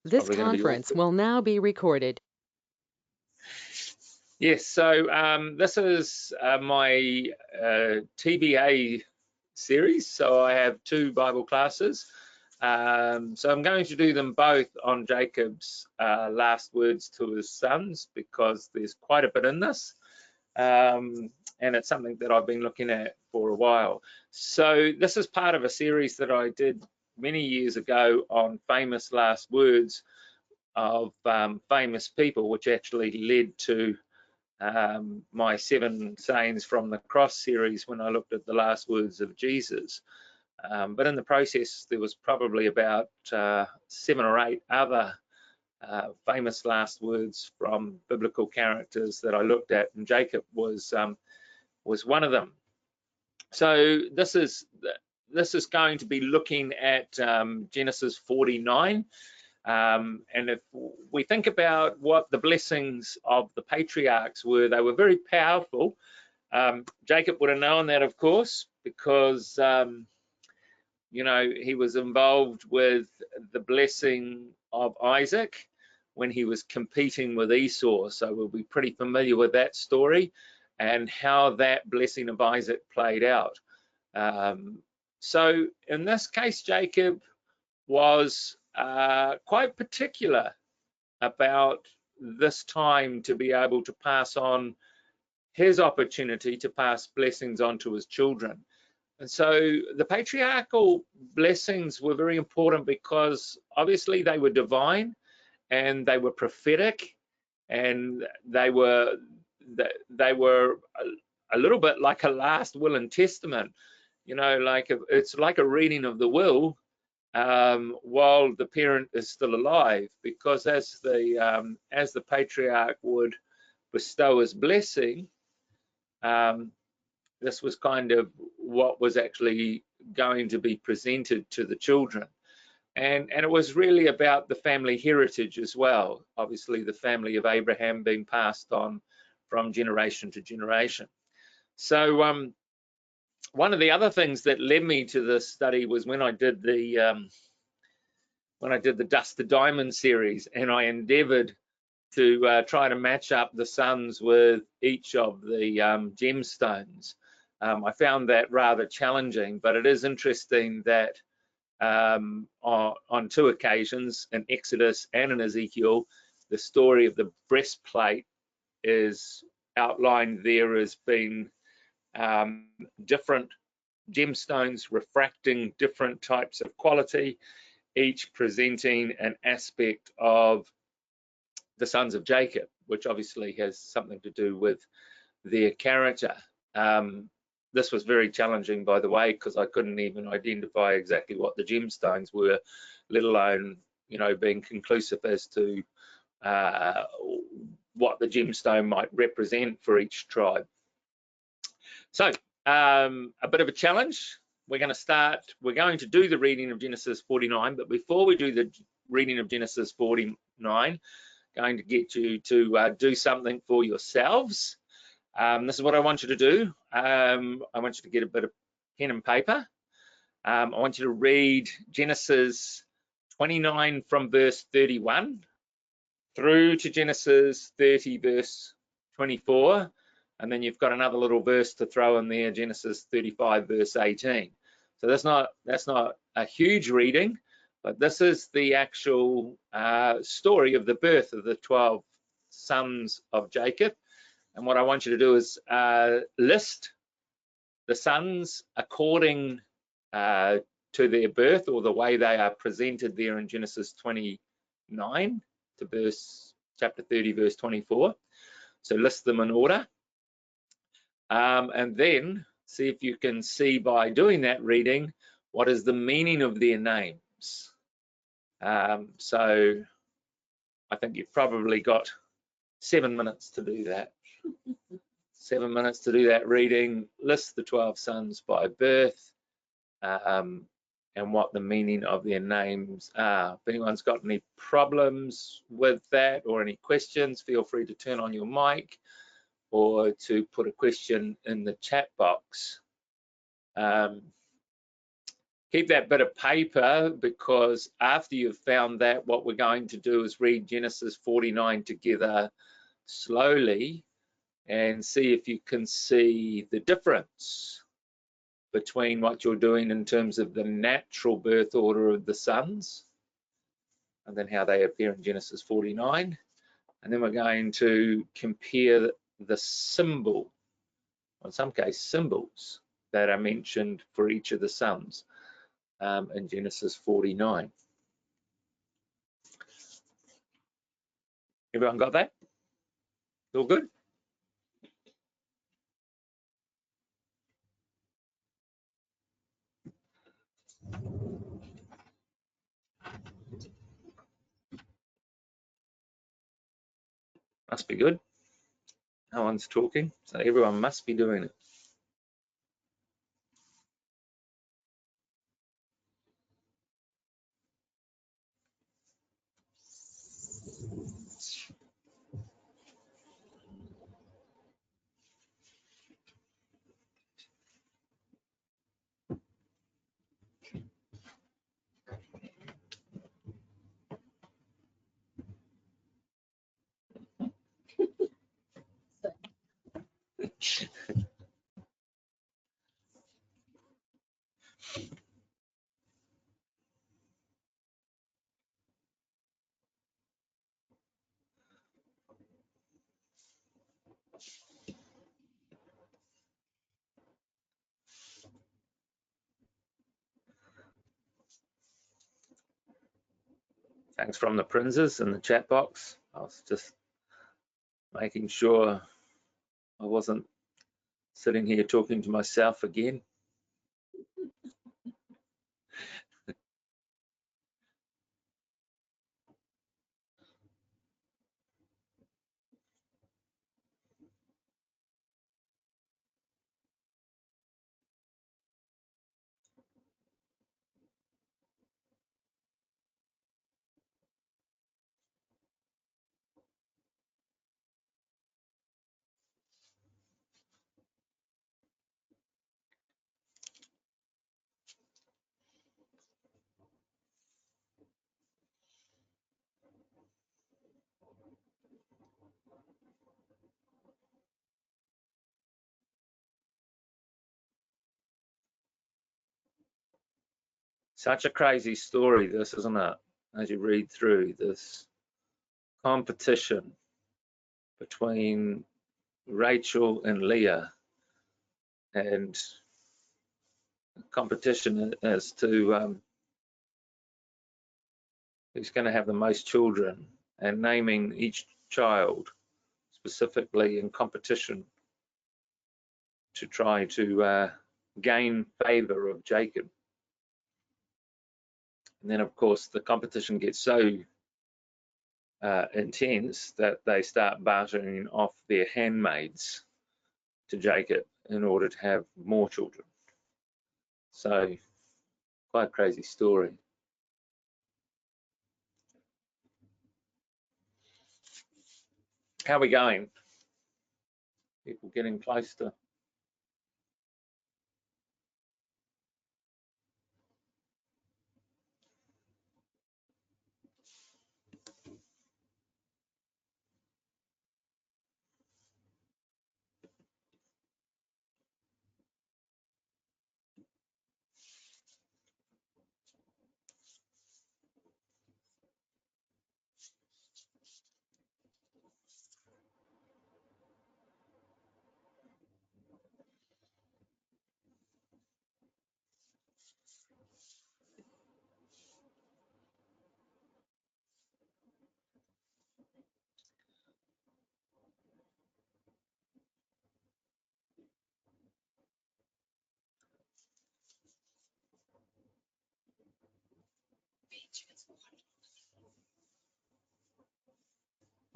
This Probably going to be conference awkward. will now be recorded. Yes, so this is my TBA series. So I have 2 Bible classes. So I'm going to do them both on Jacob's last words to his sons, because there's quite a bit in this. And it's something that I've been looking at for a while. So this is part of a series that I did many years ago on famous last words of famous people, which actually led to my 7 sayings from the cross series when I looked at the last words of Jesus. But in the process, there was probably about 7 or 8 other famous last words from biblical characters that I looked at, and Jacob was one of them. So this is going to be looking at Genesis 49. And if we think about what the blessings of the patriarchs were, they were very powerful. Jacob would have known that, of course, because he was involved with the blessing of Isaac when he was competing with Esau. So we'll be pretty familiar with that story and how that blessing of Isaac played out. So in this case, Jacob was quite particular about this time to be able to pass on his opportunity to pass blessings on to his children. And so the patriarchal blessings were very important because obviously they were divine and they were prophetic, and they were a little bit like a last will and testament. Like it's like a reading of the will while the parent is still alive, because as the patriarch would bestow his blessing, this was kind of what was actually going to be presented to the children. And it was really about the family heritage as well. Obviously, the family of Abraham being passed on from generation to generation. So one of the other things that led me to this study was when I did the Dust to Diamond series, and I endeavored to try to match up the sons with each of the gemstones. I found that rather challenging, but it is interesting that on 2 occasions, in Exodus and in Ezekiel, the story of the breastplate is outlined there as being different gemstones refracting different types of quality, each presenting an aspect of the sons of Jacob, which obviously has something to do with their character. This was very challenging, by the way, because I couldn't even identify exactly what the gemstones were, let alone, being conclusive as to what the gemstone might represent for each tribe. So a bit of a challenge. We're going to do the reading of Genesis 49, but before we do the reading of Genesis 49, going to get you to do something for yourselves. This is what I want you to do. I want you to get a bit of pen and paper. I want you to read Genesis 29 from verse 31 through to Genesis 30 verse 24, and then you've got another little verse to throw in there, Genesis 35 verse 18. So that's not a huge reading, but this is the actual story of the birth of the 12 sons of Jacob. And what I want you to do is list the sons according to their birth, or the way they are presented there in Genesis 29 to chapter 30 verse 24. So list them in order, and then see if you can see by doing that reading what is the meaning of their names. So I think you've probably got 7 minutes to do that. 7 minutes to do that reading. List the 12 sons by birth, and what the meaning of their names are. If anyone's got any problems with that or any questions, feel free to turn on your mic or to put a question in the chat box. keep that bit of paper, because after you've found that, what we're going to do is read Genesis 49 together slowly and see if you can see the difference between what you're doing in terms of the natural birth order of the sons and then how they appear in Genesis 49. And then we're going to compare the symbol, or in some case symbols, that are mentioned for each of the sons in Genesis 49. Everyone got that? All good? Must be good. No one's talking, so everyone must be doing it. Thanks from the princes in the chat box. I was just making sure I wasn't sitting here talking to myself again. Such a crazy story, this, isn't it? As you read through this competition between Rachel and Leah, and competition as to who's going to have the most children, and naming each child specifically in competition to try to gain favor of Jacob. And then, of course, the competition gets so intense that they start bartering off their handmaids to Jacob in order to have more children. So, quite a crazy story. How are we going? People getting close to...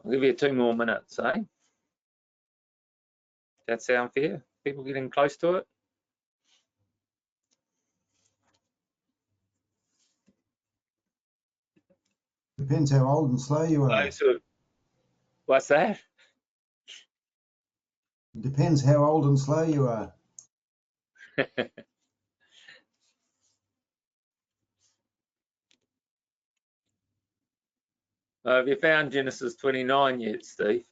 I'll give you 2 more minutes, eh? That sound fair? People getting close to it? Depends how old and slow you are. What's that? Depends how old and slow you are. Have you found Genesis 29 yet, Steve?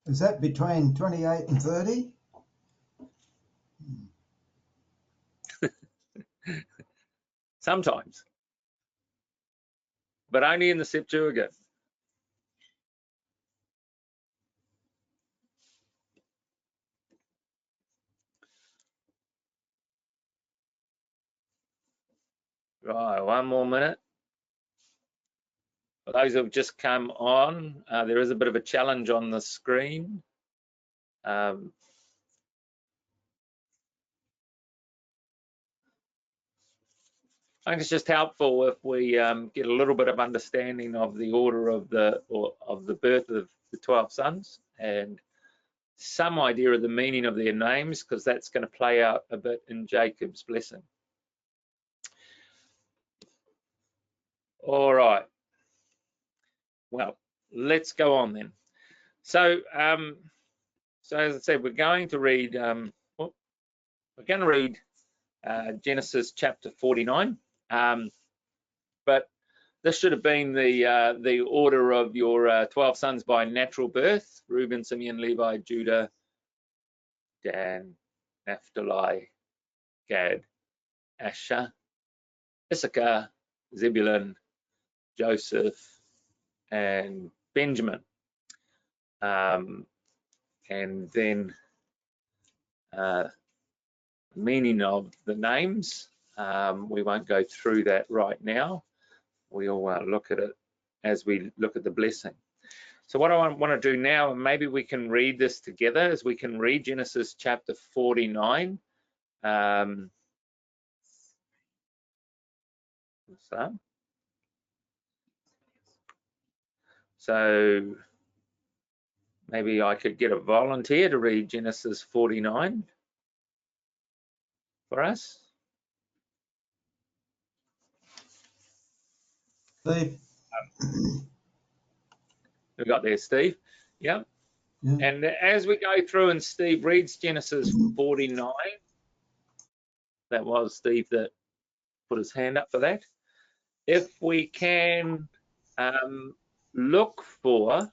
Is that between 28 and 30? Sometimes, but only in the Septuagint. Right, one more minute. For those who have just come on, there is a bit of a challenge on the screen. I think it's just helpful if we get a little bit of understanding of the order of the birth of the 12 sons and some idea of the meaning of their names, because that's going to play out a bit in Jacob's blessing. All right. Well, let's go on then. So, so as I said, we're going to read. Genesis chapter 49. But this should have been the order of your 12 sons by natural birth: Reuben, Simeon, Levi, Judah, Dan, Naphtali, Gad, Asher, Issachar, Zebulun, Joseph, and Benjamin. And then meaning of the names, we won't go through that right now. We'll look at it as we look at the blessing. So what I want to do now, and maybe we can read this together, is we can read Genesis chapter 49. So maybe I could get a volunteer to read Genesis 49 for us. Steve? We got there, Steve. Yeah. Yeah. And as we go through and Steve reads Genesis 49, that was Steve that put his hand up for that. If we can look for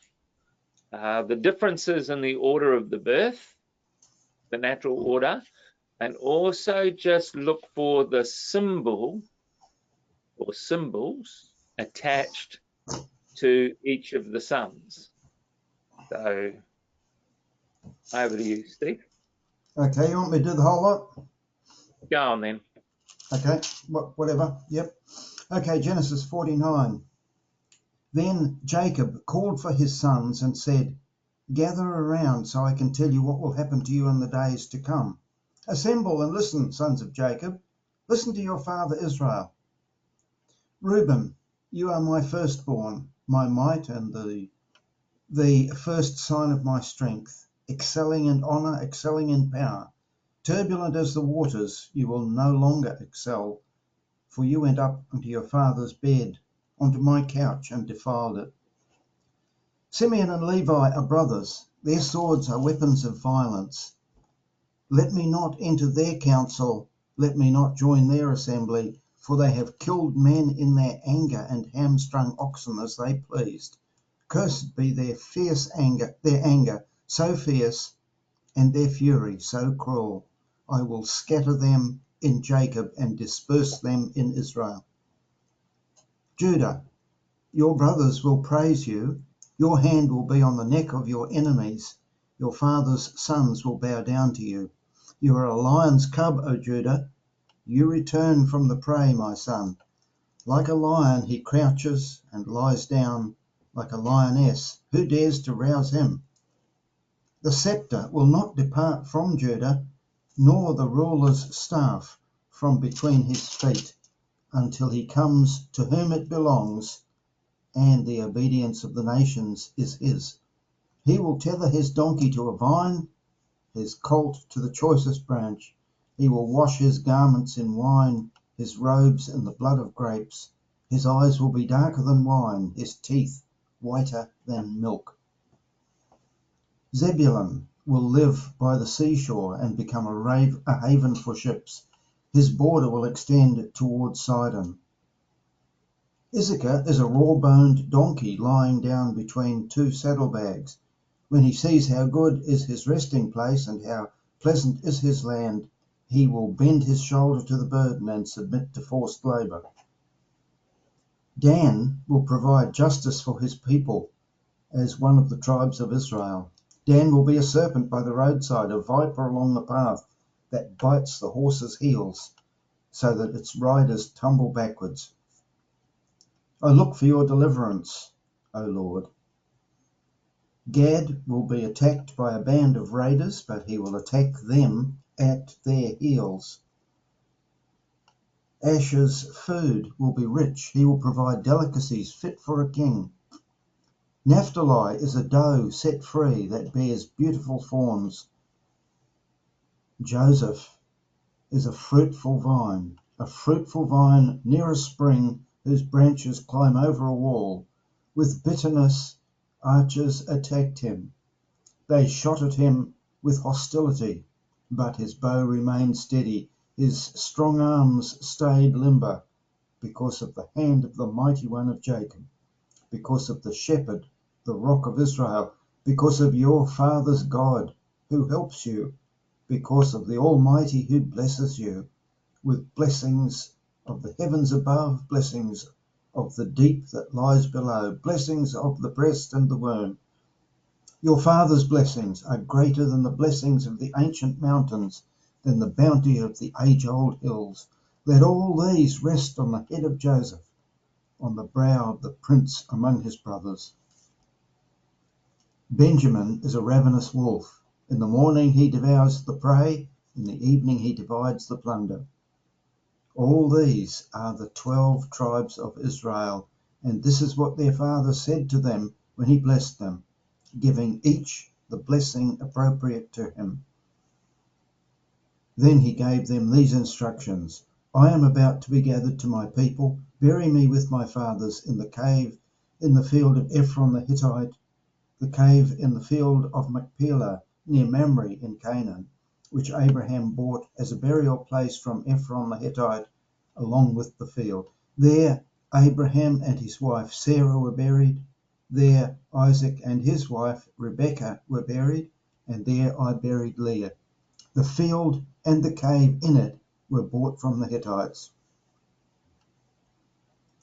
the differences in the order of the birth, the natural order, and also just look for the symbol or symbols attached to each of the sons. So over to you, Steve. Okay, you want me to do the whole lot? Go on then. Okay, whatever, yep. Okay, Genesis 49. Then Jacob called for his sons and said, "Gather around so I can tell you what will happen to you in the days to come. Assemble and listen, sons of Jacob. Listen to your father Israel. Reuben, you are my firstborn, my might and the first sign of my strength, excelling in honor, excelling in power. Turbulent as the waters, you will no longer excel, for you went up into your father's bed, onto my couch, and defiled it. Simeon and Levi are brothers. Their swords are weapons of violence. Let me not enter their council, let me not join their assembly, for they have killed men in their anger and hamstrung oxen as they pleased. Cursed be their anger so fierce, and their fury so cruel. I will scatter them in Jacob and disperse them in Israel. Judah, your brothers will praise you. Your hand will be on the neck of your enemies. Your father's sons will bow down to you. You are a lion's cub, O Judah. You return from the prey, my son. Like a lion he crouches and lies down, like a lioness. Who dares to rouse him? The scepter will not depart from Judah, nor the ruler's staff from between his feet, until he comes to whom it belongs, and the obedience of the nations is his. He will tether his donkey to a vine, his colt to the choicest branch. He will wash his garments in wine, his robes in the blood of grapes. His eyes will be darker than wine, his teeth whiter than milk. Zebulun will live by the seashore and become a haven for ships. His border will extend towards Sidon. Issachar is a raw-boned donkey lying down between two saddlebags. When he sees how good is his resting place and how pleasant is his land, he will bend his shoulder to the burden and submit to forced labour. Dan will provide justice for his people as one of the tribes of Israel. Dan will be a serpent by the roadside, a viper along the path that bites the horse's heels so that its riders tumble backwards. I look for your deliverance, O Lord. Gad will be attacked by a band of raiders, but he will attack them at their heels. Asher's food will be rich. He will provide delicacies fit for a king. Naphtali is a doe set free that bears beautiful fawns. Joseph is a fruitful vine near a spring whose branches climb over a wall. With bitterness, archers attacked him. They shot at him with hostility, but his bow remained steady. His strong arms stayed limber because of the hand of the mighty one of Jacob, because of the shepherd, the rock of Israel, because of your father's God who helps you, because of the Almighty who blesses you with blessings of the heavens above, blessings of the deep that lies below, blessings of the breast and the womb. Your father's blessings are greater than the blessings of the ancient mountains, than the bounty of the age-old hills. Let all these rest on the head of Joseph, on the brow of the prince among his brothers. Benjamin is a ravenous wolf. In the morning he devours the prey, in the evening he divides the plunder. All these are the 12 tribes of Israel, and this is what their father said to them when he blessed them, giving each the blessing appropriate to him. Then he gave them these instructions: I am about to be gathered to my people. Bury me with my fathers in the cave in the field of Ephron the Hittite, the cave in the field of Machpelah near Mamre in Canaan, which Abraham bought as a burial place from Ephron the Hittite, along with the field. There Abraham and his wife Sarah were buried. There Isaac and his wife Rebekah were buried, and there I buried Leah. The field and the cave in it were bought from the Hittites.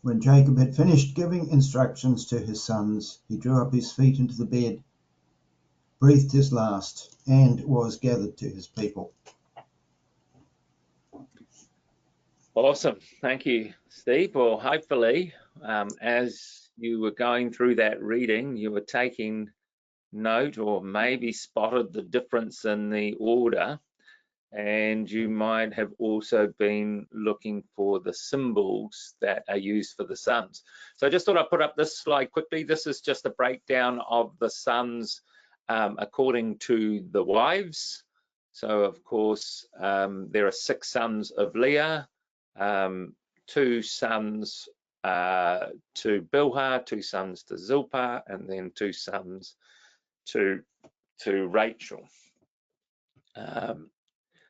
When Jacob had finished giving instructions to his sons, he drew up his feet into the bed, breathed his last, and was gathered to his people. Awesome. Thank you, Steve. Well, hopefully, as you were going through that reading, you were taking note or maybe spotted the difference in the order, and you might have also been looking for the symbols that are used for the sons. So I just thought I'd put up this slide quickly. This is just a breakdown of the sons according to the wives. So of course, there are 6 sons of Leah, 2 sons to Bilhah, 2 sons to Zilpah, and then 2 sons to Rachel.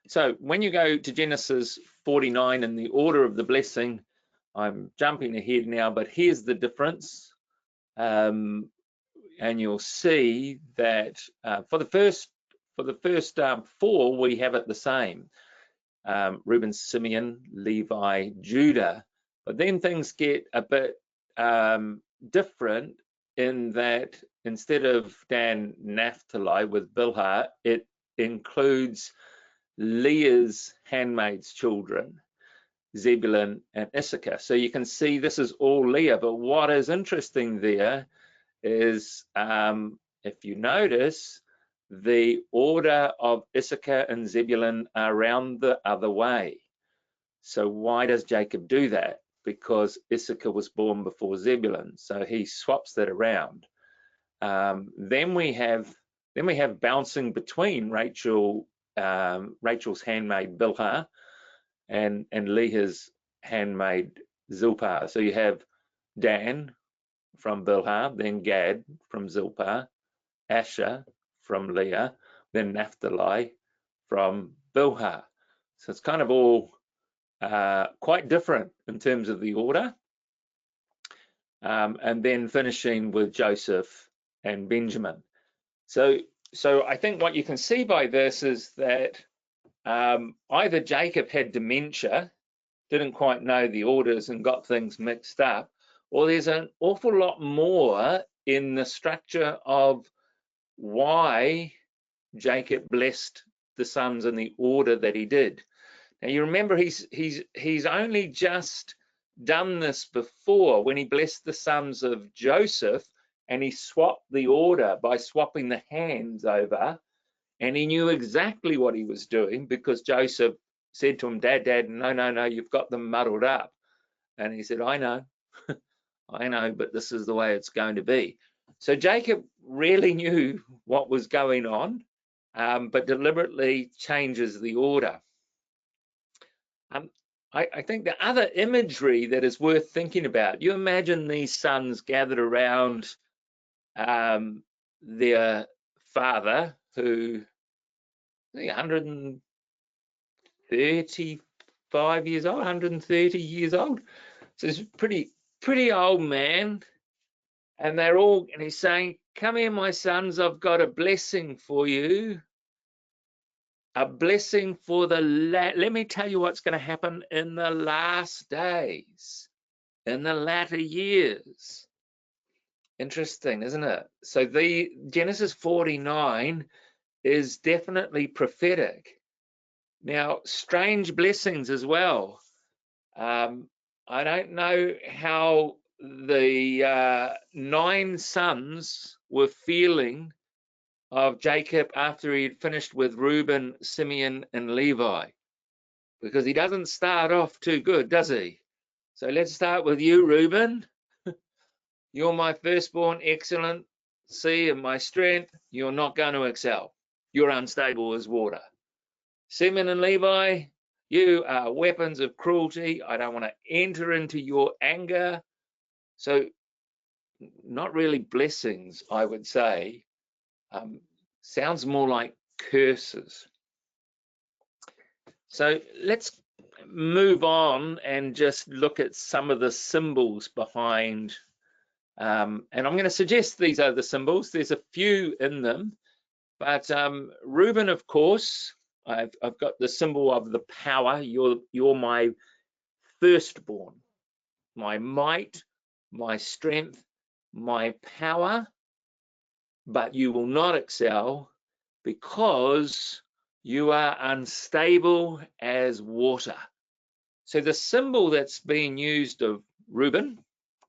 So when you go to Genesis 49 in the order of the blessing, I'm jumping ahead now, but here's the difference. And you'll see that for the first 4, we have it the same. Reuben, Simeon, Levi, Judah. But then things get a bit different in that instead of Dan, Naphtali with Bilhah, it includes Leah's handmaid's children, Zebulun and Issachar. So you can see this is all Leah. But what is interesting there is, if you notice, the order of Issachar and Zebulun are around the other way. So why does Jacob do that? Because Issachar was born before Zebulun, so he swaps that around. Then we have bouncing between Rachel's handmaid Bilhah and Leah's handmaid Zilpah. So you have Dan from Bilhah, then Gad from Zilpah, Asher from Leah, then Naphtali from Bilhah. So it's kind of all quite different in terms of the order. and then finishing with Joseph and Benjamin. So I think what you can see by this is that either Jacob had dementia, didn't quite know the orders and got things mixed up, or there's an awful lot more in the structure of why Jacob blessed the sons in the order that he did. Now you remember he's only just done this before when he blessed the sons of Joseph, and he swapped the order by swapping the hands over, and he knew exactly what he was doing because Joseph said to him, Dad, no, you've got them muddled up. And he said, I know, I know, but this is the way it's going to be. So Jacob really knew what was going on, but deliberately changes the order. I think the other imagery that is worth thinking about, you imagine these sons gathered around their father, who I think 135 years old, 130 years old. So he's a pretty old man. And he's saying, come here, my sons, I've got a blessing for you. A blessing for let me tell you what's going to happen in the last days, in the latter years. Interesting, isn't it? So the Genesis 49 is definitely prophetic. Now, strange blessings as well. I don't know how the 9 sons were feeling of Jacob after he'd finished with Reuben, Simeon, and Levi, because he doesn't start off too good, does he? So let's start with you, Reuben. You're my firstborn, excellent. See, in my strength, you're not going to excel. You're unstable as water. Simeon and Levi, you are weapons of cruelty. I don't want to enter into your anger. So not really blessings, I would say. Sounds more like curses. So let's move on and just look at some of the symbols behind, and I'm going to suggest these are the symbols. There's a few in them, but Reuben, of course, I've got the symbol of the power. You're my firstborn, my might, my strength, my power, but you will not excel because you are unstable as water. So the symbol that's being used of Reuben,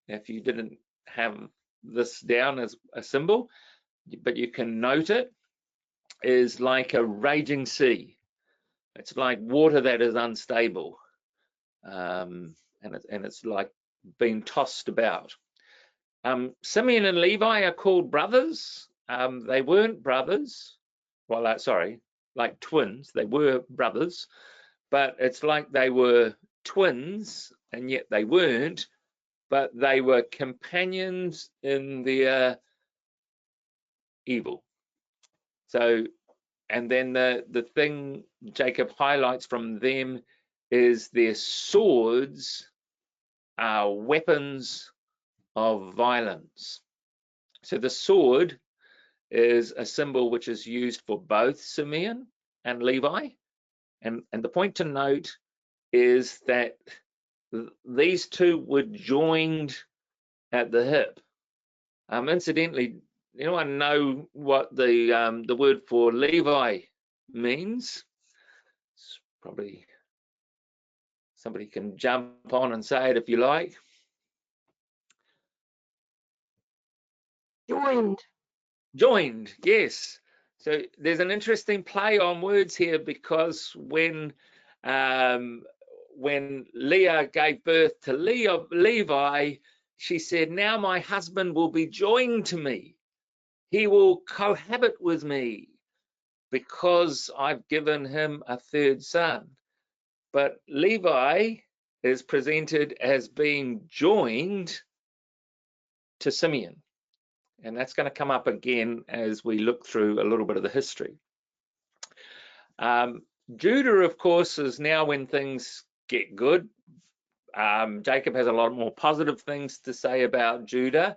if you didn't have this down as a symbol, but you can note it, is like a raging sea. It's like water that is unstable, and it's like being tossed about. Simeon and Levi are called brothers. They weren't brothers. Well, sorry, like twins. They were brothers, but it's like they were twins, and yet they weren't. But they were companions in their evil. So, and then the thing Jacob highlights from them is their swords are weapons of violence. So the sword is a symbol which is used for both Simeon and Levi. And the point to note is that these two were joined at the hip. Incidentally, anyone know what the word for Levi means? It's probably somebody can jump on and say it if you like. Joined. Joined, yes. So there's an interesting play on words here, because when Leah gave birth to Levi, she said, now my husband will be joined to me. He will cohabit with me because I've given him a third son. But Levi is presented as being joined to Simeon. And that's going to come up again as we look through a little bit of the history. Judah, of course, is now when things get good. Jacob has a lot more positive things to say about Judah,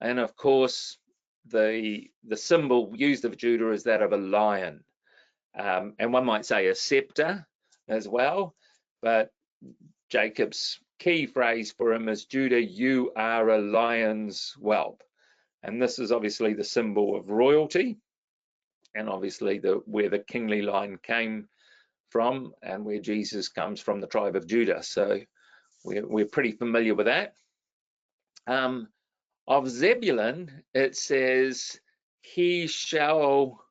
and of course the symbol used of Judah is that of a lion, and one might say a scepter as well, but Jacob's key phrase for him is, Judah, you are a lion's whelp. And this is obviously the symbol of royalty, and obviously where the kingly line came from, and where Jesus comes from, the tribe of Judah. So we're pretty familiar with that. Of Zebulun, it says, he shall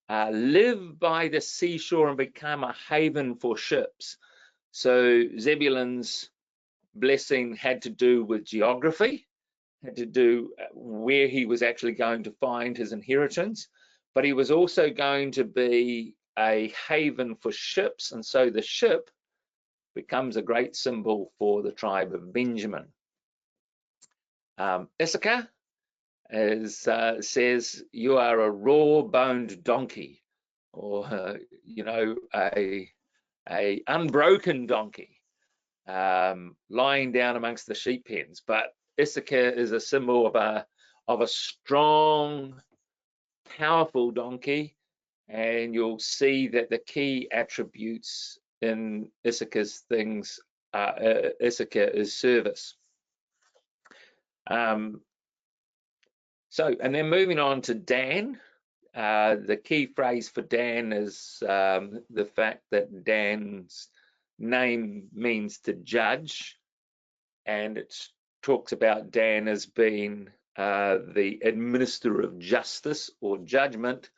live by the seashore and become a haven for ships. So Zebulun's blessing had to do with geography, had to do where he was actually going to find his inheritance, but he was also going to be a haven for ships, and so the ship becomes a great symbol for the tribe of Benjamin. Issachar says, you are a raw-boned donkey, or a unbroken donkey, lying down amongst the sheep pens. But Issachar is a symbol of a strong, powerful donkey, and you'll see that the key attributes in Issachar's things, Issachar is service. And then moving on to Dan, the key phrase for Dan is the fact that Dan's name means to judge, and it talks about Dan as being the administrator of justice or judgment.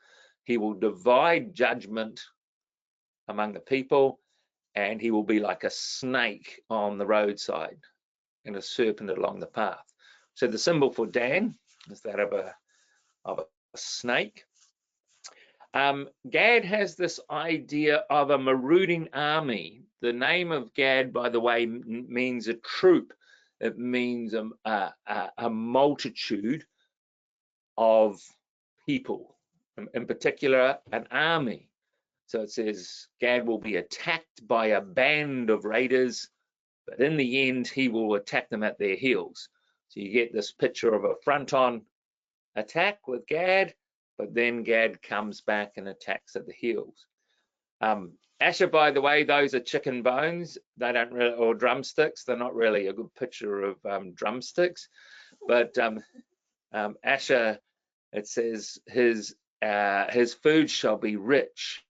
He will divide judgment among the people, and he will be like a snake on the roadside and a serpent along the path. So the symbol for Dan is that of a snake. Gad has this idea of a marauding army. The name of Gad, by the way, means a troop. It means a multitude of people, in particular an army. So it says Gad will be attacked by a band of raiders, but in the end he will attack them at their heels. So you get this picture of a front-on attack with Gad, but then Gad comes back and attacks at the heels. Asher, by the way, those are chicken bones. They don't really, or drumsticks. They're not really a good picture of drumsticks. But Asher, it says his food shall be rich,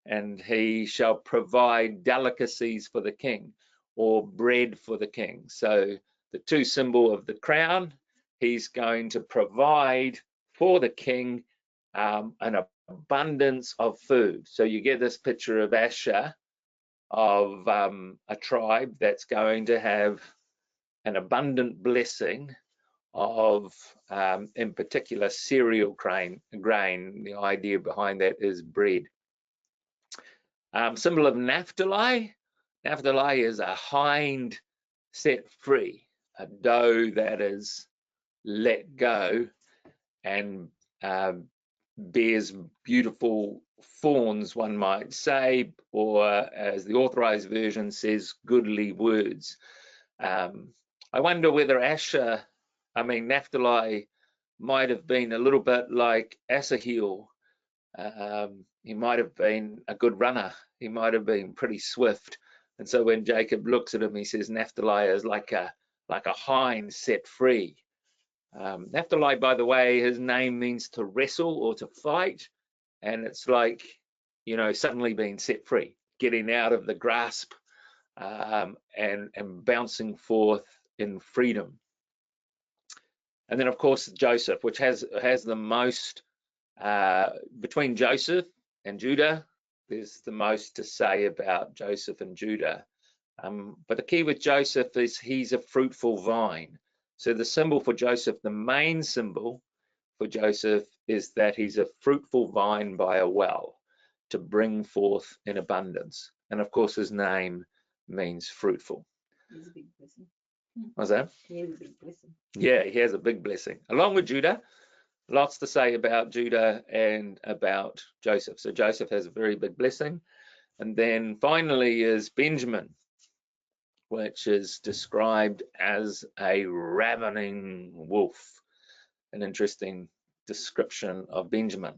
and he shall provide delicacies for the king, or bread for the king. So the two symbol of the crown, he's going to provide for the king an abundance of food. So you get this picture of Asher, of a tribe that's going to have an abundant blessing of, in particular, cereal grain. The idea behind that is bread. Symbol of Naphtali. Naphtali is a hind set free, a doe that is let go and bears beautiful fawns, one might say, or as the authorized version says, goodly words. I wonder whether Naphtali might have been a little bit like Asahel. He might have been a good runner. He might have been pretty swift. And so when Jacob looks at him, he says Naphtali is like a hind set free. Naphtali, by the way, his name means to wrestle or to fight, and it's like, suddenly being set free, getting out of the grasp and bouncing forth in freedom. And then, of course, Joseph, which has the most, between Joseph and Judah, there's the most to say about Joseph and Judah. But the key with Joseph is he's a fruitful vine. So the symbol for Joseph, the main symbol for Joseph, is that he's a fruitful vine by a well to bring forth in abundance. And of course, his name means fruitful. He's a big blessing. What's that? He has a big blessing. Yeah, he has a big blessing. Along with Judah, lots to say about Judah and about Joseph. So Joseph has a very big blessing. And then finally is Benjamin. which is described as a ravening wolf. An interesting description of Benjamin.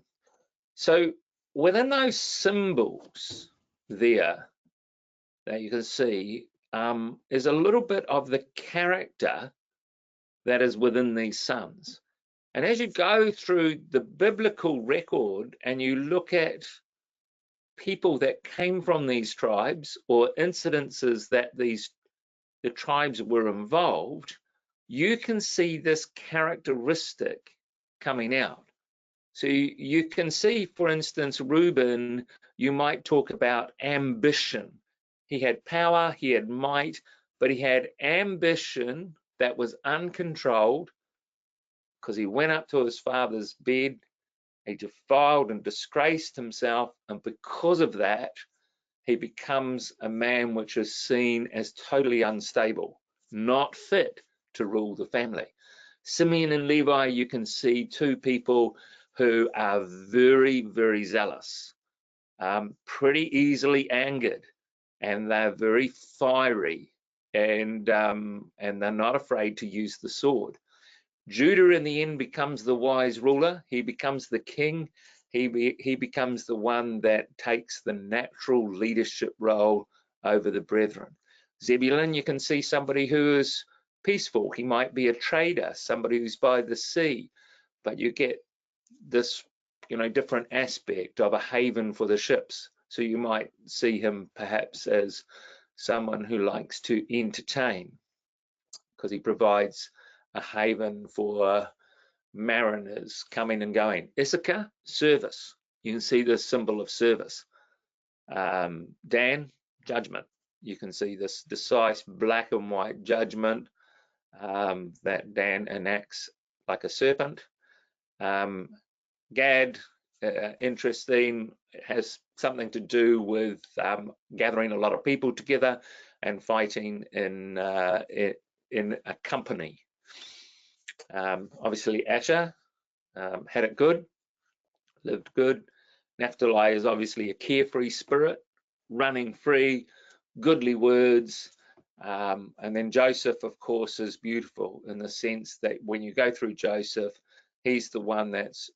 So within those symbols there that you can see is a little bit of the character that is within these sons. And as you go through the biblical record and you look at people that came from these tribes or incidences that the tribes were involved, you can see this characteristic coming out. So you can see, for instance, Reuben, you might talk about ambition. He had power, he had might, but he had ambition that was uncontrolled because he went up to his father's bed, he defiled and disgraced himself, and because of that, he becomes a man which is seen as totally unstable, not fit to rule the family. Simeon and Levi, you can see two people who are very, very zealous, pretty easily angered, and they're very fiery, and they're not afraid to use the sword. Judah in the end becomes the wise ruler. He becomes the king. He becomes the one that takes the natural leadership role over the brethren. Zebulun, you can see somebody who is peaceful. He might be a trader, somebody who's by the sea, but you get this, different aspect of a haven for the ships. So you might see him perhaps as someone who likes to entertain because he provides a haven for mariners coming and going. Issachar, service. You can see the symbol of service. Dan, judgment. You can see this decisive black and white judgment that Dan enacts like a serpent. Gad, interesting, has something to do with gathering a lot of people together and fighting in a company. Obviously Asher had it good, lived good. Naphtali is obviously a carefree spirit, running free, goodly words. And then Joseph, of course, is beautiful in the sense that when you go through Joseph, he's the one that's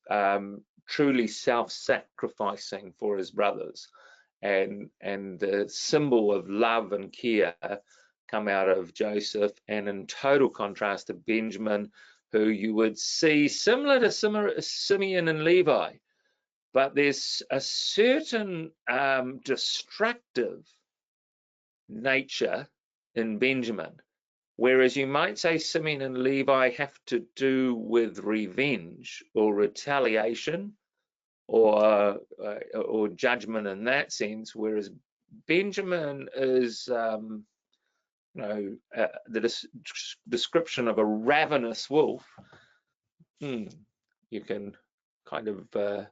truly self-sacrificing for his brothers. And the symbol of love and care come out of Joseph, and in total contrast to Benjamin, who you would see similar to Simeon and Levi, but there's a certain destructive nature in Benjamin, whereas you might say Simeon and Levi have to do with revenge or retaliation or judgment in that sense, whereas Benjamin is the description of a ravenous wolf. You can kind of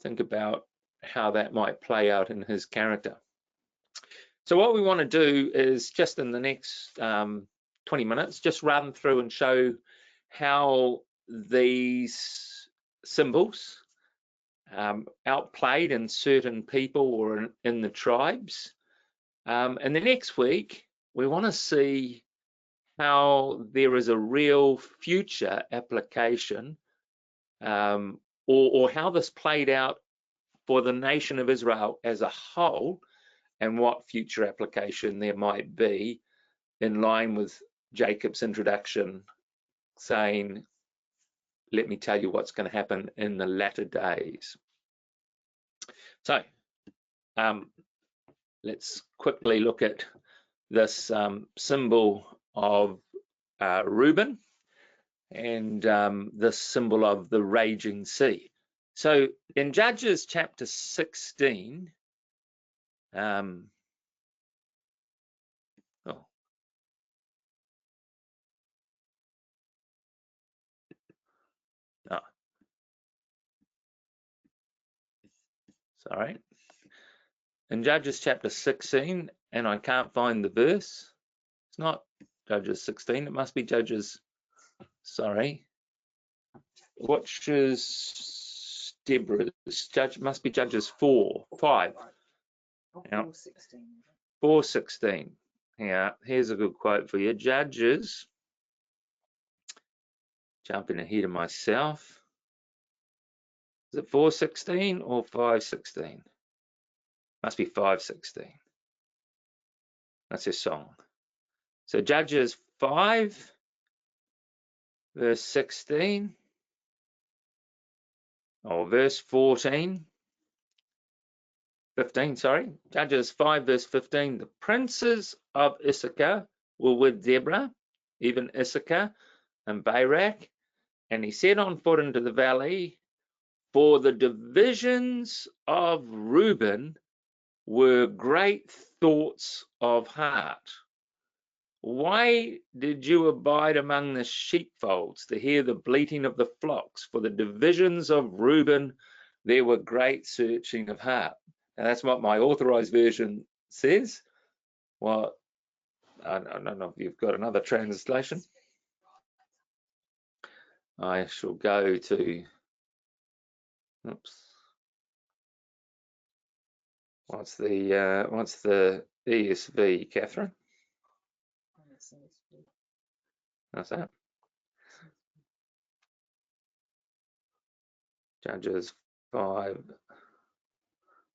think about how that might play out in his character. So what we want to do is just in the next 20 minutes, just run through and show how these symbols outplayed in certain people or in the tribes. And the next week, we want to see how there is a real future application or how this played out for the nation of Israel as a whole, and what future application there might be in line with Jacob's introduction, saying, let me tell you what's going to happen in the latter days. So let's quickly look at this symbol of Reuben and the symbol of the raging sea. So in Judges chapter 16, sorry. In Judges chapter 16, and I can't find the verse. It's not Judges 16, it must be Judges, sorry. Which is Deborah's, must be Judges 5. 4:16. 4:16. Yeah, here's a good quote for you. Judges, jumping ahead of myself. Is it 4:16 or 5:16? Must be 5:16. That's his song. So Judges 5, verse 16, or verse 14, 15, sorry. Judges 5, verse 15. The princes of Issachar were with Deborah, even Issachar and Barak, and he set on foot into the valley, for the divisions of Reuben were great thoughts of heart. Why did you abide among the sheepfolds to hear the bleating of the flocks? For the divisions of Reuben, there were great searching of heart. Now that's what my authorized version says. Well, I don't know if you've got another translation. I shall go to, oops. What's the ESV, Catherine? What's that? Judges 5.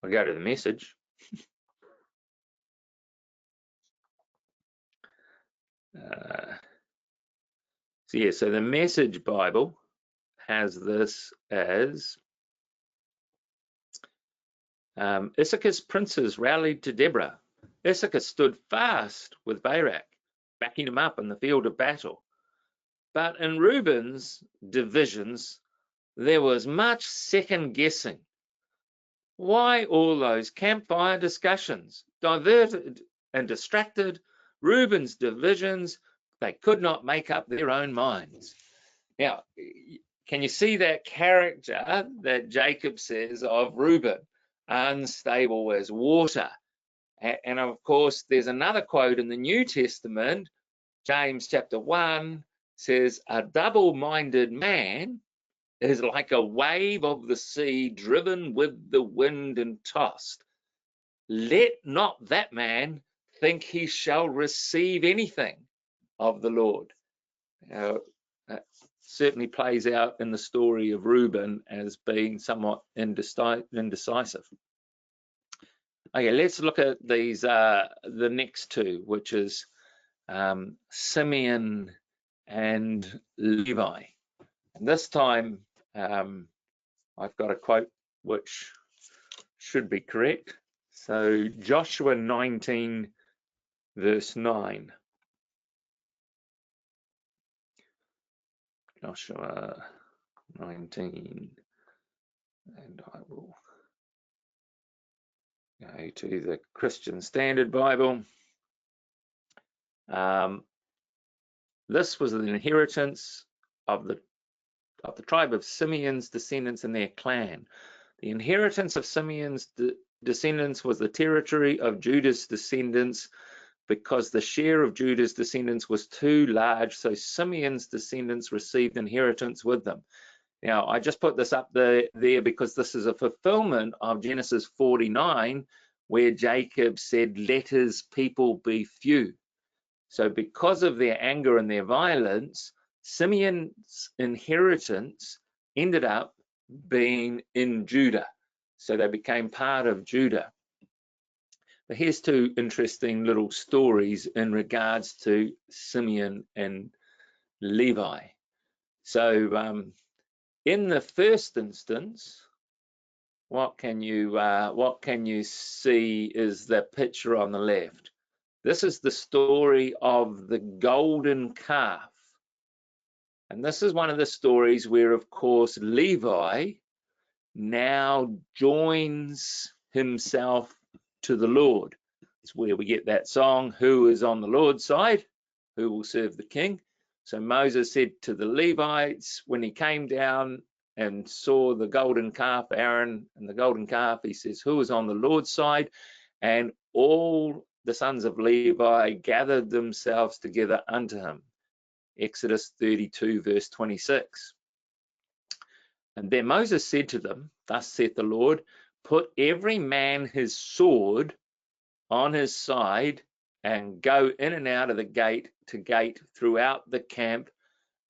I'll go to the Message. So the Message Bible has this as Issachar's princes rallied to Deborah. Issachar stood fast with Barak, backing him up in the field of battle. But in Reuben's divisions, there was much second guessing. Why all those campfire discussions? Diverted and distracted, Reuben's divisions, they could not make up their own minds. Now, can you see that character that Jacob says of Reuben? Unstable as water. And of course, there's another quote in the New Testament, James chapter 1 says, a double-minded man is like a wave of the sea driven with the wind and tossed. Let not that man think he shall receive anything of the Lord. Certainly plays out in the story of Reuben as being somewhat indecisive. Okay, let's look at these, the next two, which is Simeon and Levi. And this time, I've got a quote which should be correct. So Joshua 19, verse 9. Joshua 19, and I will go to the Christian Standard Bible. This was an inheritance of the tribe of Simeon's descendants and their clan. The inheritance of Simeon's descendants was the territory of Judah's descendants, because the share of Judah's descendants was too large, so Simeon's descendants received inheritance with them. Now, I just put this up there because this is a fulfillment of Genesis 49, where Jacob said, let his people be few. So because of their anger and their violence, Simeon's inheritance ended up being in Judah. So they became part of Judah. But here's two interesting little stories in regards to Simeon and Levi. So in the first instance, what can you see is the picture on the left. This is the story of the golden calf. And this is one of the stories where, of course, Levi now joins himself to the Lord. It's where we get that song, who is on the Lord's side, who will serve the king. So Moses said to the Levites, when he came down and saw the golden calf, Aaron and the golden calf, he says, who is on the Lord's side? And all the sons of Levi gathered themselves together unto him. Exodus 32, verse 26. And then Moses said to them, thus saith the Lord, put every man his sword on his side and go in and out of the gate to gate throughout the camp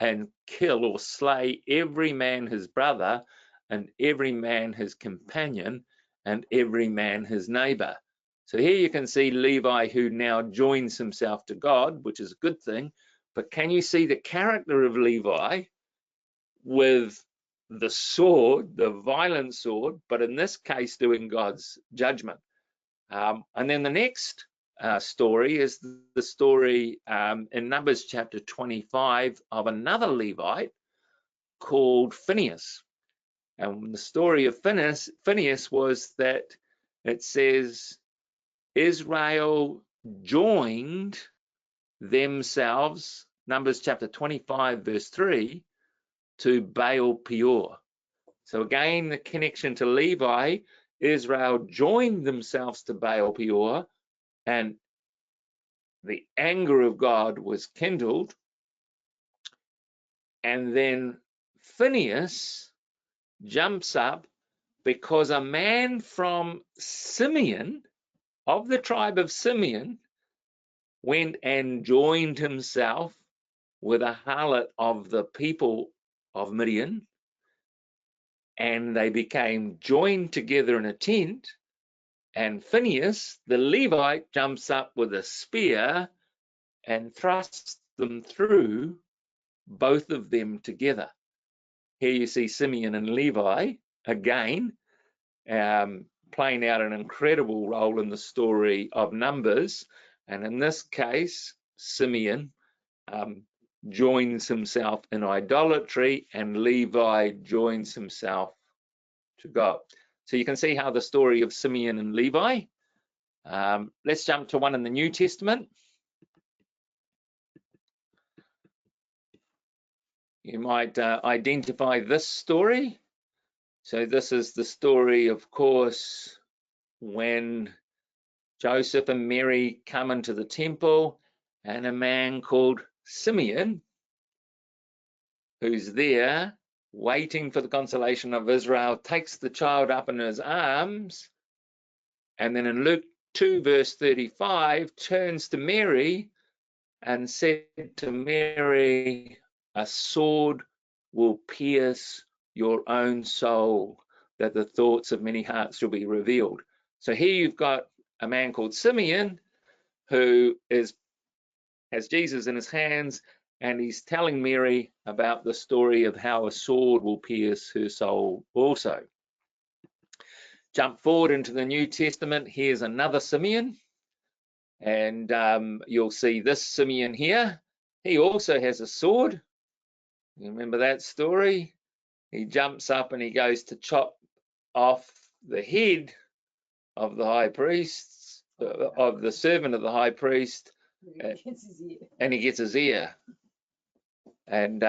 and kill or slay every man his brother and every man his companion and every man his neighbor. So here you can see Levi, who now joins himself to God, which is a good thing. But can you see the character of Levi with the sword, the violent sword, but in this case doing God's judgment? And then the next story is the story in Numbers chapter 25 of another Levite called Phineas. And the story of Phineas was that it says Israel joined themselves, Numbers chapter 25 verse 3, to Baal Peor. So again, the connection to Levi, Israel joined themselves to Baal Peor, and the anger of God was kindled. And then Phineas jumps up because a man from Simeon, of the tribe of Simeon, went and joined himself with a harlot of the people of Midian, and they became joined together in a tent. And Phineas, the Levite, jumps up with a spear and thrusts them through, both of them together. Here you see Simeon and Levi again playing out an incredible role in the story of Numbers. And in this case, Simeon joins himself in idolatry, and Levi joins himself to God. So you can see how the story of Simeon and Levi. Let's jump to one in the New Testament. You might identify this story. So this is the story, of course, when Joseph and Mary come into the temple, and a man called Simeon, who's there waiting for the consolation of Israel, takes the child up in his arms, and then in Luke 2 verse 35 turns to Mary and said to Mary, a sword will pierce your own soul, that the thoughts of many hearts shall be revealed. So here you've got a man called Simeon who has Jesus in his hands, and he's telling Mary about the story of how a sword will pierce her soul also. Jump forward into the New Testament. Here's another Simeon, and you'll see this Simeon here. He also has a sword. You remember that story? He jumps up and he goes to chop off the head of the high priest, of the servant of the high priest, and he gets his ear. And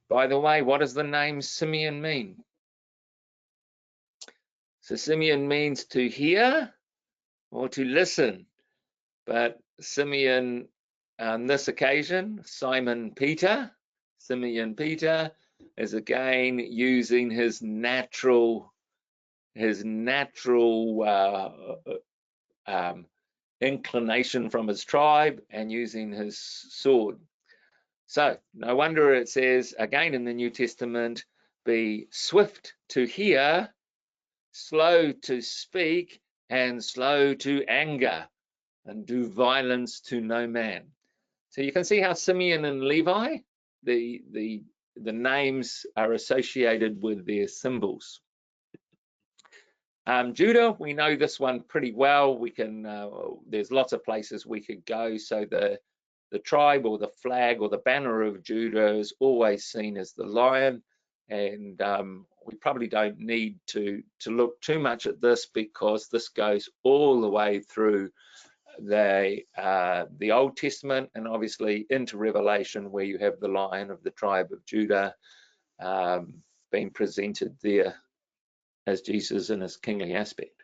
by the way, what does the name Simeon mean? So Simeon means to hear or to listen. But Simeon, on this occasion, Simeon Peter, is again using his natural inclination from his tribe and using his sword. So no wonder it says again in the New Testament, be swift to hear, slow to speak, and slow to anger, and do violence to no man. So you can see how Simeon and Levi, the names are associated with their symbols. Judah, we know this one pretty well. We can there's lots of places we could go. So the tribe or the flag or the banner of Judah is always seen as the lion, and we probably don't need to look too much at this, because this goes all the way through the Old Testament and obviously into Revelation, where you have the Lion of the tribe of Judah being presented there as Jesus in his kingly aspect.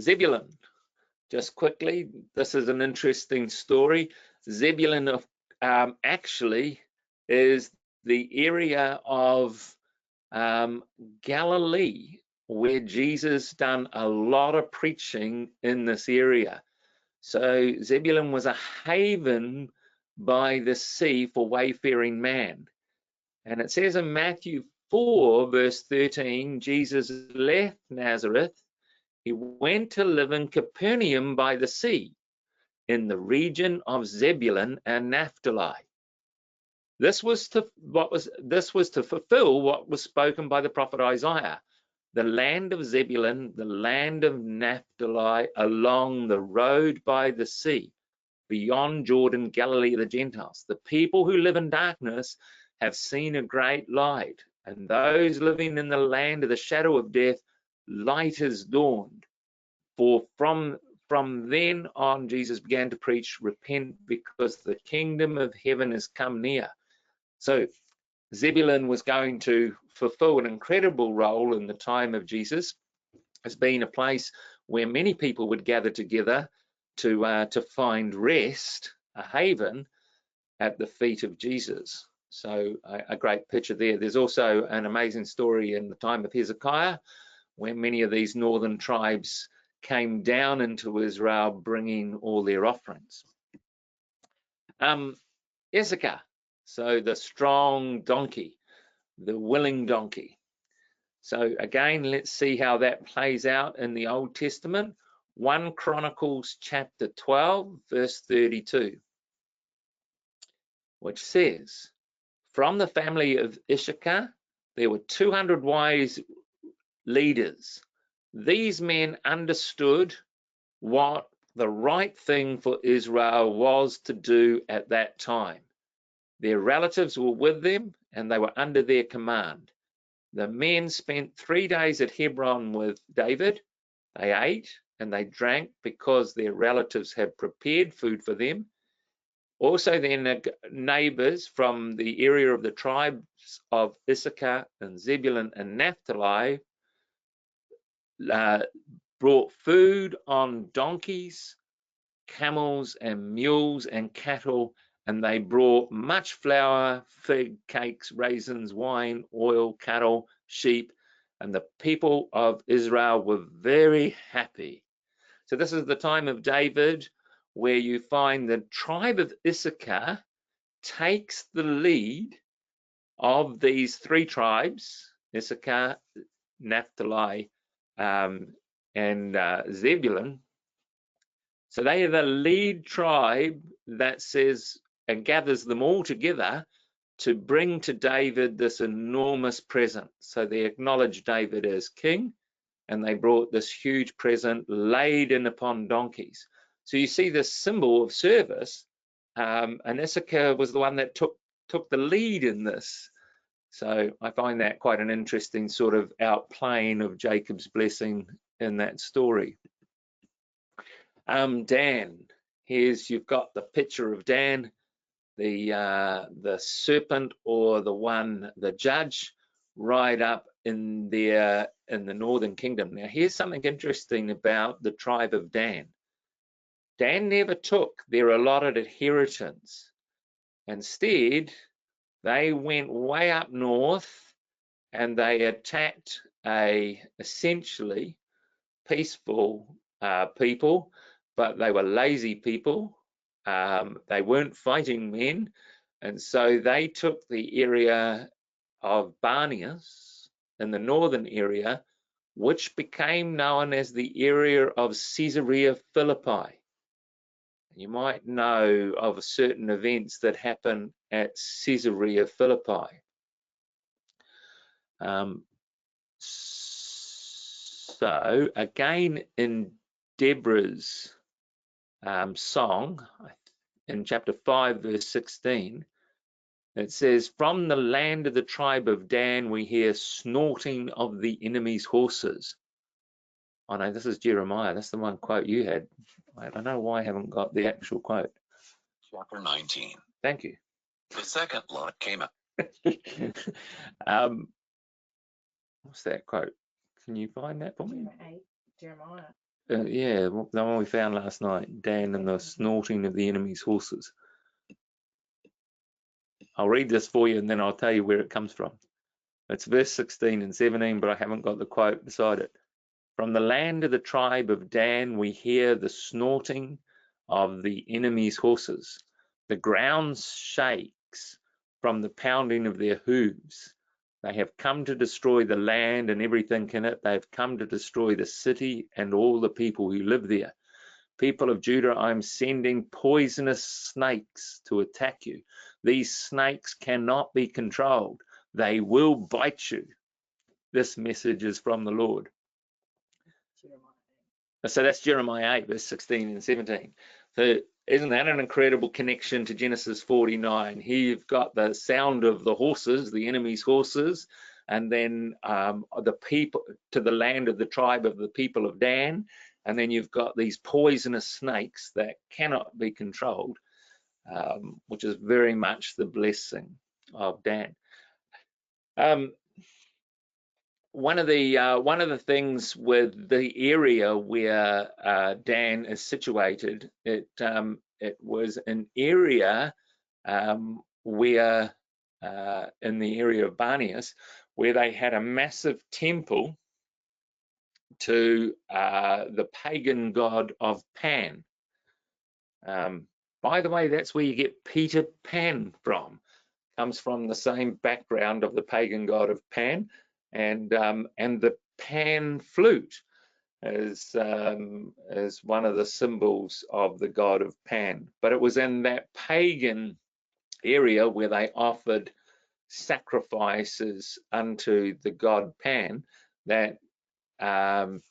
Zebulun, just quickly, this is an interesting story. Zebulun actually is the area of Galilee where Jesus done a lot of preaching in this area. So Zebulun was a haven by the sea for wayfaring man. And it says in Matthew 4, verse 13, Jesus left Nazareth. He went to live in Capernaum by the sea, in the region of Zebulun and Naphtali. This was to fulfill what was spoken by the prophet Isaiah. The land of Zebulun, the land of Naphtali, along the road by the sea, beyond Jordan, Galilee of the Gentiles. The people who live in darkness have seen a great light, and those living in the land of the shadow of death, light has dawned. For from then on, Jesus began to preach, repent, because the kingdom of heaven has come near. So Zebulun was going to fulfill an incredible role in the time of Jesus as being a place where many people would gather together to find rest, a haven, at the feet of Jesus. So a great picture there. There's also an amazing story in the time of Hezekiah, where many of these northern tribes came down into Israel bringing all their offerings. Issachar, so the strong donkey, the willing donkey. So again, let's see how that plays out in the Old Testament. 1 Chronicles chapter 12, verse 32, which says, from the family of Issachar, there were 200 wise leaders. These men understood what the right thing for Israel was to do at that time. Their relatives were with them, and they were under their command. The men spent 3 days at Hebron with David. They ate and they drank because their relatives had prepared food for them. Also, their neighbors from the area of the tribes of Issachar and Zebulun and Naphtali brought food on donkeys, camels, and mules and cattle, and they brought much flour, fig cakes, raisins, wine, oil, cattle, sheep, and the people of Israel were very happy. So this is the time of David, where you find the tribe of Issachar takes the lead of these 3 tribes, Issachar, Naphtali, and Zebulun. So they are the lead tribe that says and gathers them all together to bring to David this enormous present. So they acknowledge David as king, and they brought this huge present laden upon donkeys. So you see this symbol of service, and Issachar was the one that took the lead in this. So I find that quite an interesting sort of outplaying of Jacob's blessing in that story. Dan, you've got the picture of Dan, the serpent, or the judge, right up in the northern kingdom. Now here's something interesting about the tribe of Dan. Dan never took their allotted inheritance. Instead, they went way up north and they attacked a essentially peaceful people, but they were lazy people. They weren't fighting men, and so they took the area of Barnias in the northern area, which became known as the area of Caesarea Philippi. You might know of certain events that happen at Caesarea Philippi. So again, in Deborah's song, in chapter 5, verse 16, it says, from the land of the tribe of Dan, we hear snorting of the enemy's horses. Oh no, this is Jeremiah. That's the one quote you had. I don't know why I haven't got the actual quote. Chapter 19. Thank you. The second lot came up. What's that quote? Can you find that for me? Jeremiah. Yeah, the one we found last night, Dan and the snorting of the enemy's horses. I'll read this for you and then I'll tell you where it comes from. It's verse 16 and 17, but I haven't got the quote beside it. From the land of the tribe of Dan, we hear the snorting of the enemy's horses. The ground shakes from the pounding of their hooves. They have come to destroy the land and everything in it. They've come to destroy the city and all the people who live there. People of Judah, I'm sending poisonous snakes to attack you. These snakes cannot be controlled. They will bite you. This message is from the Lord. Jeremiah. So that's Jeremiah 8, verse 16 and 17. So isn't that an incredible connection to Genesis 49? Here you've got the sound of the horses, the enemy's horses, and then the people to the land of the tribe of the people of Dan. And then you've got these poisonous snakes that cannot be controlled, which is very much the blessing of Dan. One of the things with the area where Dan is situated, it was an area where in the area of Banias, where they had a massive temple to the pagan god of Pan. By the way, that's where you get Peter Pan from. Comes from the same background of the pagan god of Pan, and the pan flute is one of the symbols of the god of Pan. But it was in that pagan area where they offered sacrifices unto the god Pan that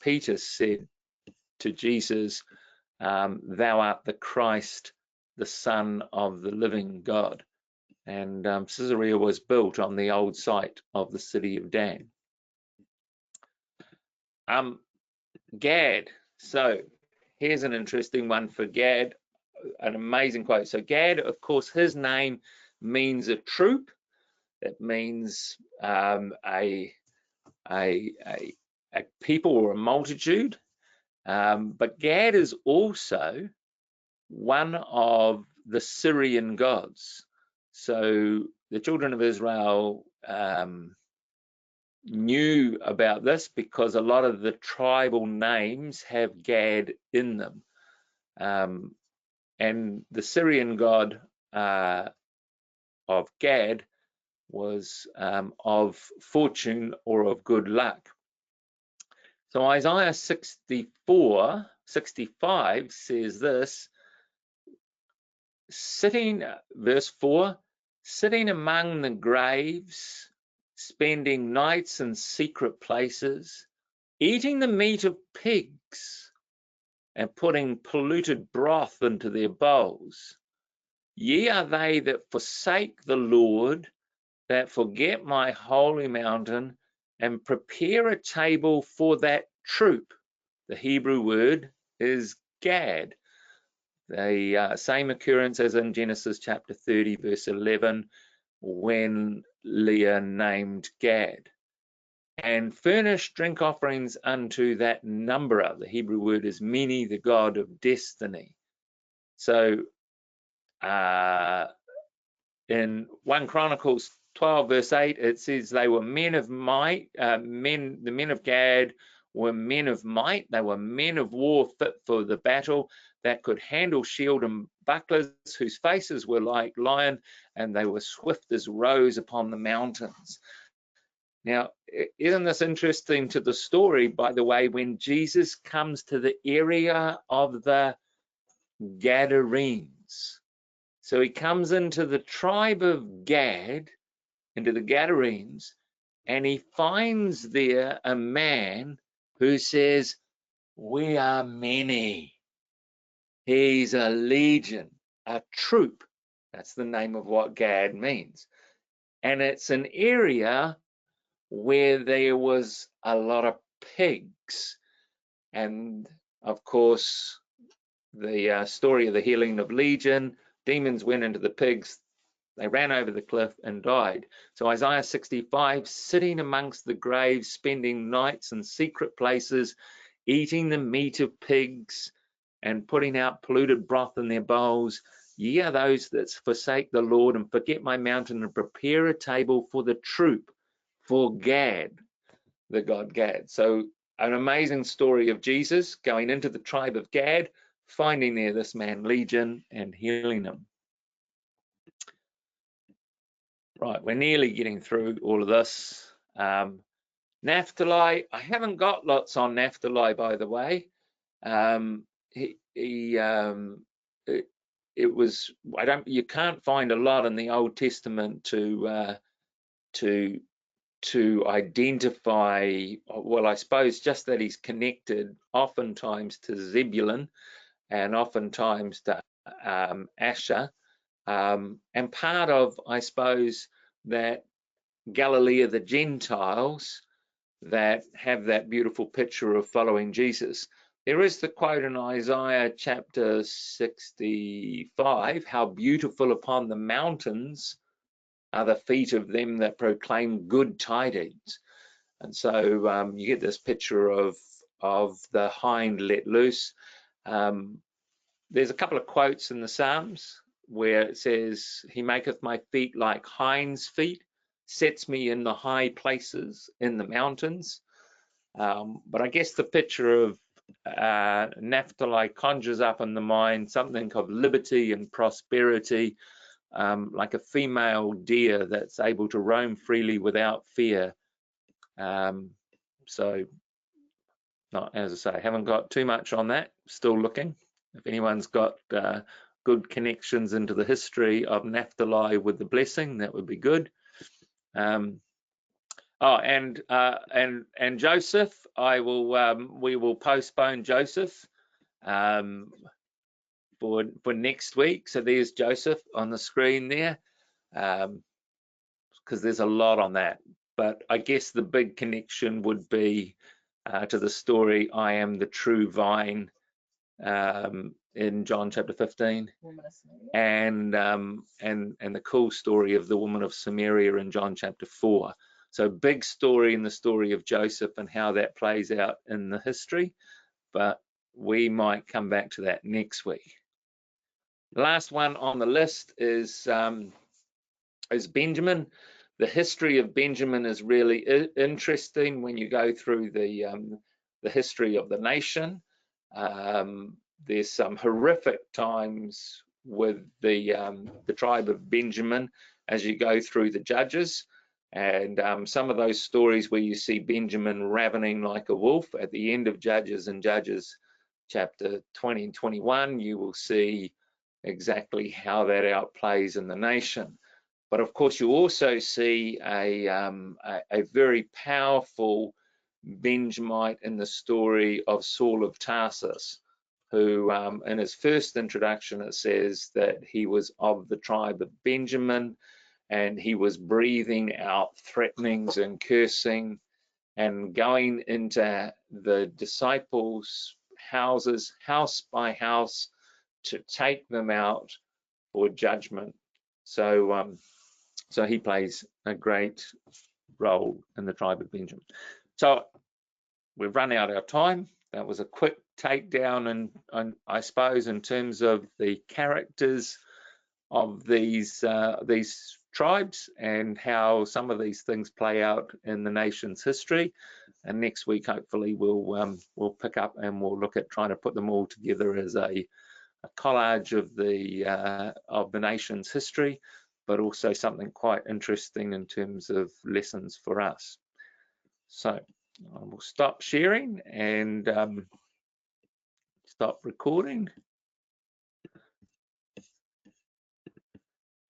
Peter said to Jesus, "Thou art the Christ, the Son of the living God." And Caesarea was built on the old site of the city of Dan. Gad. So here's an interesting one for Gad, an amazing quote. So Gad, of course, his name means a troop. It means a people or a multitude. But Gad is also one of the Syrian gods. So the children of Israel knew about this because a lot of the tribal names have Gad in them. And the Syrian god of Gad was of fortune or of good luck. So Isaiah 65 says this, verse 4, sitting among the graves, spending nights in secret places, eating the meat of pigs, and putting polluted broth into their bowls. Ye are they that forsake the Lord, that forget my holy mountain, and prepare a table for that troop. The Hebrew word is Gad. The same occurrence as in Genesis chapter 30, verse 11, when Leah named Gad. And furnish drink offerings unto that numberer. The Hebrew word is Mini, the god of destiny. So in 1 Chronicles 12, verse 8, it says they were men of might. The men of Gad were men of might. They were men of war fit for the battle, that could handle shield and bucklers, whose faces were like lion, and they were swift as roes upon the mountains. Now, isn't this interesting to the story, by the way, when Jesus comes to the area of the Gadarenes? So he comes into the tribe of Gad, into the Gadarenes, and he finds there a man who says, we are many. He's a legion, a troop. That's the name of what Gad means. And it's an area where there was a lot of pigs. And of course, the story of the healing of Legion, demons went into the pigs, they ran over the cliff and died. So Isaiah 65, sitting amongst the graves, spending nights in secret places, eating the meat of pigs and putting out polluted broth in their bowls. Ye are those that forsake the Lord and forget my mountain, and prepare a table for the troop, for Gad, the god Gad. So an amazing story of Jesus going into the tribe of Gad, finding there this man Legion and healing him. Right, we're nearly getting through all of this. Naphtali, I haven't got lots on Naphtali, by the way. You can't find a lot in the Old Testament to identify, well, I suppose just that he's connected oftentimes to Zebulun and oftentimes to Asher, and part of, I suppose, that Galilee of the Gentiles that have that beautiful picture of following Jesus. There is the quote in Isaiah chapter 65, how beautiful upon the mountains are the feet of them that proclaim good tidings. And so you get this picture of the hind let loose. There's a couple of quotes in the Psalms where it says, he maketh my feet like hinds' feet, sets me in the high places in the mountains. But I guess the picture of Naphtali conjures up in the mind something of liberty and prosperity, like a female deer that's able to roam freely without fear. So, as I say, haven't got too much on that, still looking. If anyone's got good connections into the history of Naphtali with the blessing, that would be good. And Joseph, we will postpone Joseph for next week. So there's Joseph on the screen there, because there's a lot on that. But I guess the big connection would be to the story, I am the true vine, in John chapter 15, and the cool story of the woman of Samaria in John chapter 4. So big story in the story of Joseph and how that plays out in the history, but we might come back to that next week. The last one on the list is Benjamin. The history of Benjamin is really interesting when you go through the history of the nation. There's some horrific times with the tribe of Benjamin as you go through the Judges, and some of those stories where you see Benjamin ravening like a wolf at the end of Judges, and Judges chapter 20 and 21, you will see exactly how that outplays in the nation. But of course, you also see a very powerful Benjamite in the story of Saul of Tarsus, who in his first introduction, it says that he was of the tribe of Benjamin, and he was breathing out threatenings and cursing and going into the disciples' houses, house by house, to take them out for judgment. So he plays a great role in the tribe of Benjamin. So we've run out our time. That was a quick takedown, and I suppose in terms of the characters of these tribes and how some of these things play out in the nation's history. And next week, hopefully, we'll pick up and we'll look at trying to put them all together as a collage of the nation's history, but also something quite interesting in terms of lessons for us. So I will stop sharing and stop recording.